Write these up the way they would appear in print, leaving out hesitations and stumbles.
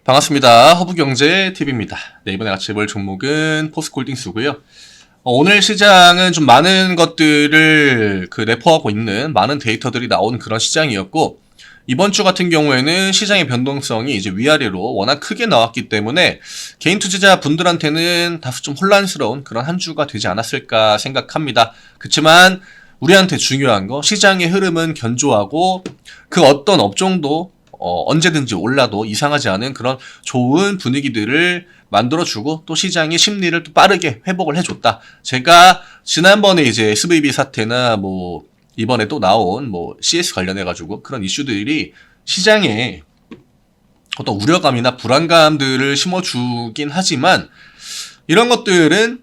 반갑습니다. 허브경제TV입니다. 네, 이번에 같이 볼 종목은 포스코홀딩스고요. 오늘 시장은 좀 많은 것들을 내포하고 있는 많은 데이터들이 나오는 그런 시장이었고, 이번 주 같은 경우에는 시장의 변동성이 이제 위아래로 워낙 크게 나왔기 때문에 개인 투자자 분들한테는 다소 좀 혼란스러운 그런 한 주가 되지 않았을까 생각합니다. 그렇지만 우리한테 중요한 거, 시장의 흐름은 견조하고 그 어떤 업종도 언제든지 올라도 이상하지 않은 그런 좋은 분위기들을 만들어주고 또 시장의 심리를 또 빠르게 회복을 해줬다. 제가 지난번에 이제 SVB 사태나 이번에 또 나온 CS 관련해가지고 그런 이슈들이 시장에 어떤 우려감이나 불안감들을 심어주긴 하지만 이런 것들은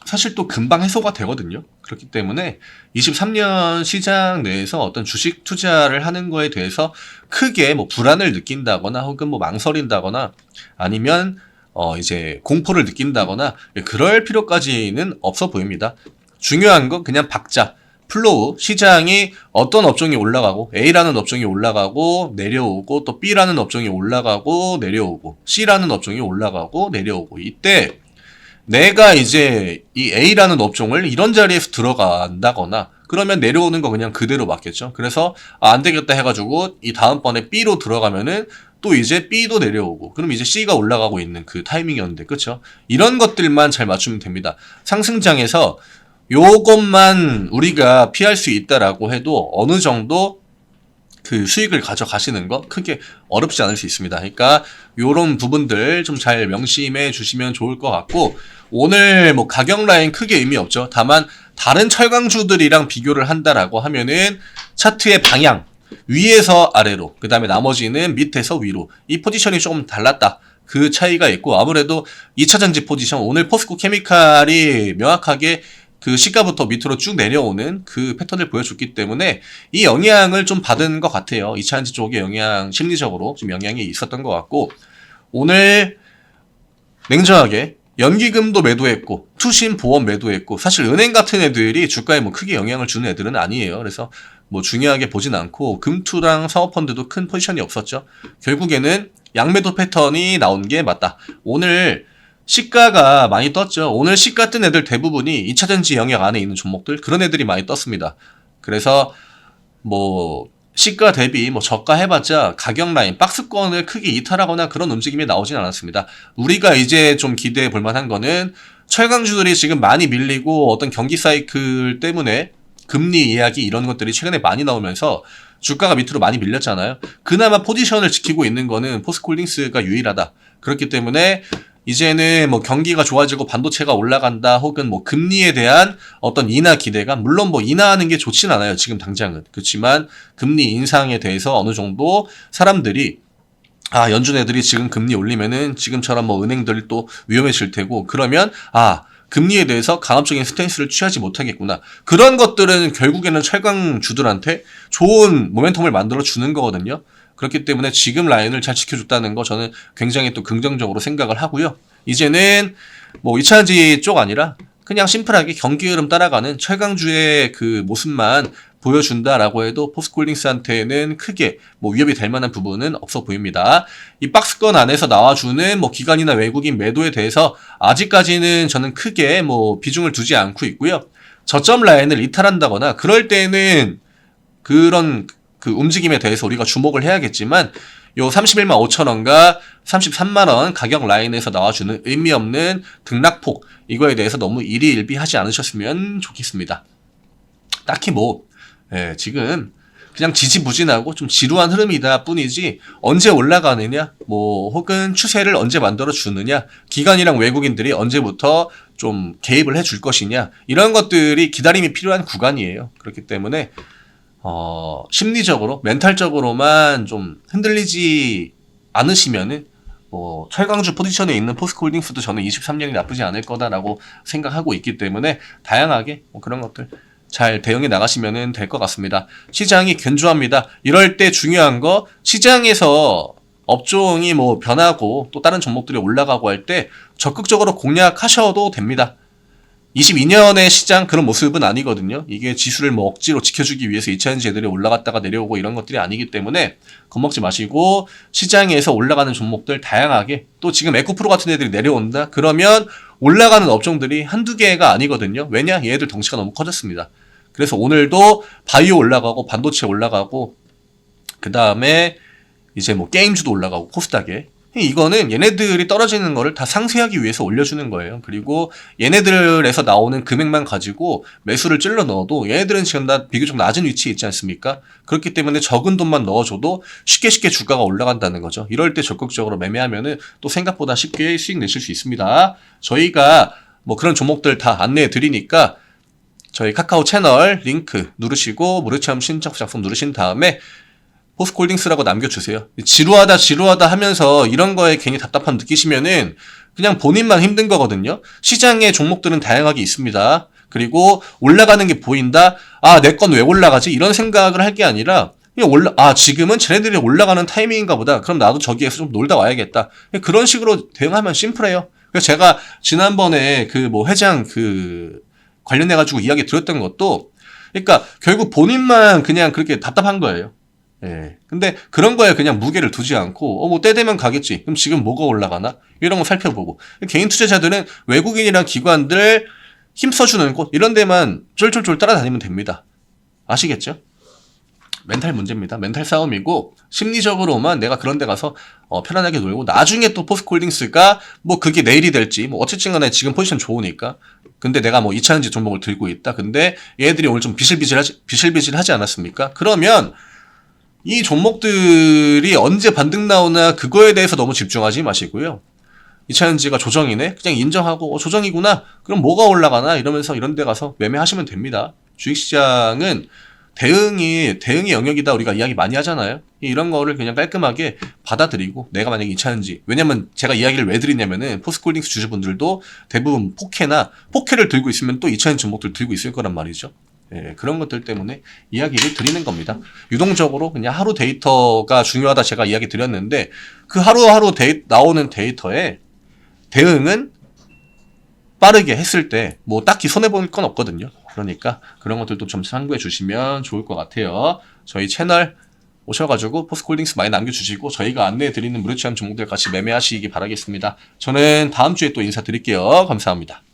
사실 또 금방 해소가 되거든요. 그렇기 때문에 23년 시장 내에서 어떤 주식 투자를 하는 거에 대해서 크게 불안을 느낀다거나 혹은 망설인다거나 아니면 이제 공포를 느낀다거나 그럴 필요까지는 없어 보입니다. 중요한 건 그냥 박자, 플로우, 시장이 어떤 업종이 올라가고 A라는 업종이 올라가고 내려오고 또 B라는 업종이 올라가고 내려오고 C라는 업종이 올라가고 내려오고 이때 내가 이제 이 A라는 업종을 이런 자리에서 들어간다거나 그러면 내려오는 거 그냥 그대로 맞겠죠. 그래서 안 되겠다 해가지고 이 다음번에 B로 들어가면은 또 이제 B도 내려오고 그럼 이제 C가 올라가고 있는 그 타이밍이었는데 그쵸? 이런 것들만 잘 맞추면 됩니다. 상승장에서 요것만 우리가 피할 수 있다라고 해도 어느 정도 그 수익을 가져가시는 거 크게 어렵지 않을 수 있습니다. 그러니까 요런 부분들 좀 잘 명심해 주시면 좋을 것 같고 오늘 가격 라인 크게 의미 없죠. 다만 다른 철강주들이랑 비교를 한다라고 하면은 차트의 방향 위에서 아래로 그 다음에 나머지는 밑에서 위로 이 포지션이 조금 달랐다. 그 차이가 있고 아무래도 2차전지 포지션 오늘 포스코 케미칼이 명확하게 그 시가부터 밑으로 쭉 내려오는 그 패턴을 보여줬기 때문에 이 영향을 좀 받은 것 같아요. 2차전지 쪽의 영향, 심리적으로 좀 영향이 있었던 것 같고 오늘 냉정하게 연기금도 매도했고 투신 보험 매도했고 사실 은행 같은 애들이 주가에 크게 영향을 주는 애들은 아니에요. 그래서 중요하게 보진 않고 금투랑 사모펀드도 큰 포지션이 없었죠. 결국에는 양매도 패턴이 나온 게 맞다. 오늘 시가가 많이 떴죠. 오늘 시가 뜬 애들 대부분이 2차전지 영역 안에 있는 종목들 그런 애들이 많이 떴습니다. 그래서 시가 대비 저가 해봤자 가격 라인 박스권을 크게 이탈하거나 그런 움직임이 나오진 않았습니다. 우리가 이제 좀 기대해 볼 만한 거는 철강주들이 지금 많이 밀리고 어떤 경기 사이클 때문에 금리 이야기 이런 것들이 최근에 많이 나오면서 주가가 밑으로 많이 밀렸잖아요. 그나마 포지션을 지키고 있는 거는 포스코홀딩스가 유일하다. 그렇기 때문에 이제는 경기가 좋아지고 반도체가 올라간다 혹은 금리에 대한 어떤 인하 기대감 물론 인하하는 게 좋진 않아요 지금 당장은. 그렇지만 금리 인상에 대해서 어느 정도 사람들이 연준 애들이 지금 금리 올리면은 지금처럼 은행들 또 위험해질 테고 그러면 금리에 대해서 강압적인 스탠스를 취하지 못하겠구나. 그런 것들은 결국에는 철강주들한테 좋은 모멘텀을 만들어 주는 거거든요. 그렇기 때문에 지금 라인을 잘 지켜줬다는 거 저는 굉장히 또 긍정적으로 생각을 하고요. 이제는 2차전지 쪽 아니라 그냥 심플하게 경기 흐름 따라가는 철강주의 그 모습만 보여준다라고 해도 포스코홀딩스한테는 크게 위협이 될 만한 부분은 없어 보입니다. 이 박스권 안에서 나와주는 기관이나 외국인 매도에 대해서 아직까지는 저는 크게 비중을 두지 않고 있고요. 저점 라인을 이탈한다거나 그럴 때는 그런 그 움직임에 대해서 우리가 주목을 해야겠지만 요 31만 5천원과 33만원 가격 라인에서 나와주는 의미 없는 등락폭 이거에 대해서 너무 일희일비하지 않으셨으면 좋겠습니다. 딱히 지금 그냥 지지부진하고 좀 지루한 흐름이다 뿐이지 언제 올라가느냐 혹은 추세를 언제 만들어 주느냐 기관이랑 외국인들이 언제부터 좀 개입을 해줄 것이냐 이런 것들이 기다림이 필요한 구간이에요. 그렇기 때문에 심리적으로, 멘탈적으로만 좀 흔들리지 않으시면은, 철강주 포지션에 있는 포스코홀딩스도 저는 23년이 나쁘지 않을 거다라고 생각하고 있기 때문에, 다양하게 그런 것들 잘 대응해 나가시면 될 것 같습니다. 시장이 견조합니다. 이럴 때 중요한 거, 시장에서 업종이 변하고 또 다른 종목들이 올라가고 할 때 적극적으로 공략하셔도 됩니다. 22년의 시장 그런 모습은 아니거든요. 이게 지수를 뭐 억지로 지켜주기 위해서 2차전지 애들이 올라갔다가 내려오고 이런 것들이 아니기 때문에 겁먹지 마시고 시장에서 올라가는 종목들 다양하게 또 지금 에코프로 같은 애들이 내려온다? 그러면 올라가는 업종들이 한두 개가 아니거든요. 왜냐? 얘들 덩치가 너무 커졌습니다. 그래서 오늘도 바이오 올라가고 반도체 올라가고 그 다음에 이제 뭐 게임주도 올라가고 코스닥에 이거는 얘네들이 떨어지는 거를 다 상쇄하기 위해서 올려주는 거예요. 그리고 얘네들에서 나오는 금액만 가지고 매수를 찔러 넣어도 얘네들은 지금 다 비교적 낮은 위치에 있지 않습니까? 그렇기 때문에 적은 돈만 넣어줘도 쉽게 주가가 올라간다는 거죠. 이럴 때 적극적으로 매매하면은 또 생각보다 쉽게 수익 내실 수 있습니다. 저희가 뭐 그런 종목들 다 안내해 드리니까 저희 카카오 채널 링크 누르시고 무료 체험 신청 작성 누르신 다음에 포스코홀딩스라고 남겨주세요. 지루하다 하면서 이런 거에 괜히 답답함 느끼시면은 그냥 본인만 힘든 거거든요. 시장의 종목들은 다양하게 있습니다. 그리고 올라가는 게 보인다? 아, 내 건 왜 올라가지? 이런 생각을 할 게 아니라 그냥 지금은 쟤네들이 올라가는 타이밍인가 보다. 그럼 나도 저기에서 좀 놀다 와야겠다. 그런 식으로 대응하면 심플해요. 그래서 제가 지난번에 그 뭐 회장 관련해가지고 이야기 드렸던 것도 그러니까 결국 본인만 그냥 그렇게 답답한 거예요. 예. 근데 그런 거에 그냥 무게를 두지 않고, 뭐 때 되면 가겠지. 그럼 지금 뭐가 올라가나? 이런 거 살펴보고. 개인 투자자들은 외국인이랑 기관들 힘써주는 곳, 이런 데만 쫄쫄쫄 따라다니면 됩니다. 아시겠죠? 멘탈 문제입니다. 멘탈 싸움이고, 심리적으로만 내가 그런 데 가서, 편안하게 놀고, 나중에 또 포스코홀딩스가, 뭐 그게 내일이 될지, 뭐 어쨌든 간에 지금 포지션 좋으니까. 근데 내가 뭐 2차전지 종목을 들고 있다. 근데 얘들이 오늘 좀 비실비실하지 않았습니까? 그러면, 이 종목들이 언제 반등 나오나 그거에 대해서 너무 집중하지 마시고요. 2차전지가 조정이네? 그냥 인정하고 조정이구나? 그럼 뭐가 올라가나? 이러면서 이런 데 가서 매매하시면 됩니다. 주식시장은 대응이 영역이다 우리가 이야기 많이 하잖아요. 이런 거를 그냥 깔끔하게 받아들이고 내가 만약에 2차전지 왜냐면 제가 이야기를 왜 드리냐면은 포스코홀딩스 주주분들도 대부분 포켓을 들고 있으면 또 2차전지 종목들 들고 있을 거란 말이죠. 예, 그런 것들 때문에 이야기를 드리는 겁니다. 유동적으로 그냥 하루 데이터가 중요하다 제가 이야기 드렸는데 그 하루하루 나오는 데이터에 대응은 빠르게 했을 때 뭐 딱히 손해볼 건 없거든요. 그러니까 그런 것들도 좀 참고해 주시면 좋을 것 같아요. 저희 채널 오셔가지고 포스코홀딩스 많이 남겨주시고 저희가 안내해 드리는 무료 체험 종목들 같이 매매하시기 바라겠습니다. 저는 다음 주에 또 인사드릴게요. 감사합니다.